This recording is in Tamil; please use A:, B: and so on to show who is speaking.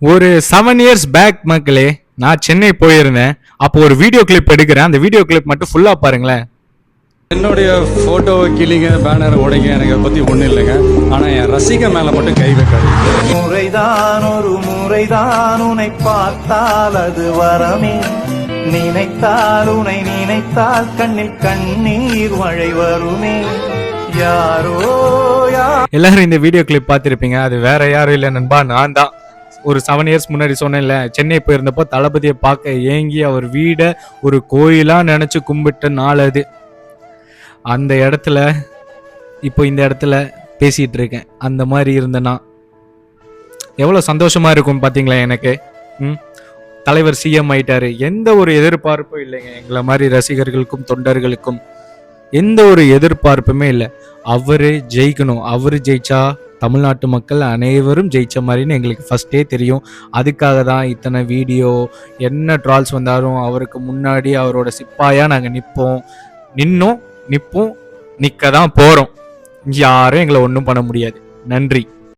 A: ஒரு 7 இயர்ஸ் பேக் மக்களே, நான் சென்னை போயிருந்தேன். அப்போ ஒரு வீடியோ கிளிப் எடுக்கிறேன். அந்த வீடியோ கிளிப் மட்டும் ஃபுல்லா பாருங்களேன்.
B: என்னுடைய ஃபோட்டோவை கிளிங்க, பேனர் உடைங்க, எனக்கு அதை பற்றி ஒன்றும் இல்லைங்க. ஆனால் என் ரசிக மேலே மட்டும் கை வைக்காது.
C: முறைதான் ஒரு முறைதான் உன்னை பார்த்தால் அது வரமே, நினைத்தால் உன்னை நினைத்தால் கண்ணில் கண்ணீர் மழை வருமே. யாரோ
A: எல்லாரும் இந்த வீடியோ கிளிப் பார்த்துருப்பீங்க. அது வேற யாரும் இல்லை நண்பா, நான் தான். ஒரு 7 இயர்ஸ் முன்னாடி சொன்னேன்ல, சென்னை போயிருந்தப்போ தளபதியை பார்க்க ஏங்கி அவர் வீடை ஒரு கோயிலா நினைச்சு கும்பிட்ட நாள் அது. அந்த இடத்துல இப்போ இந்த இடத்துல பேசிட்டு இருக்கேன். அந்த மாதிரி இருந்தேன்னா எவ்வளோ சந்தோஷமா இருக்கும் பார்த்தீங்களா எனக்கு. தலைவர் சிஎம் ஆயிட்டாரு. எந்த ஒரு எதிர்பார்ப்பும் இல்லைங்க எங்களை மாதிரி ரசிகர்களுக்கும் தொண்டர்களுக்கும். எந்த ஒரு எதிர்பார்ப்புமே இல்லை. அவரு ஜெயிக்கணும். அவரு ஜெயிச்சா தமிழ்நாட்டு மக்கள் அனைவரும் ஜெயிச்ச மாதிரின்னு எங்களுக்கு ஃபர்ஸ்டே தெரியும். அதுக்காக தான் இத்தனை வீடியோ. என்ன ட்ரால்ஸ் வந்தாலும் அவருக்கு முன்னாடி அவரோட சிப்பாயா நாங்கள் நிற்போம், நிற்க தான் போகிறோம். யாரும் எங்களை ஒன்றும் பண்ண முடியாது. நன்றி.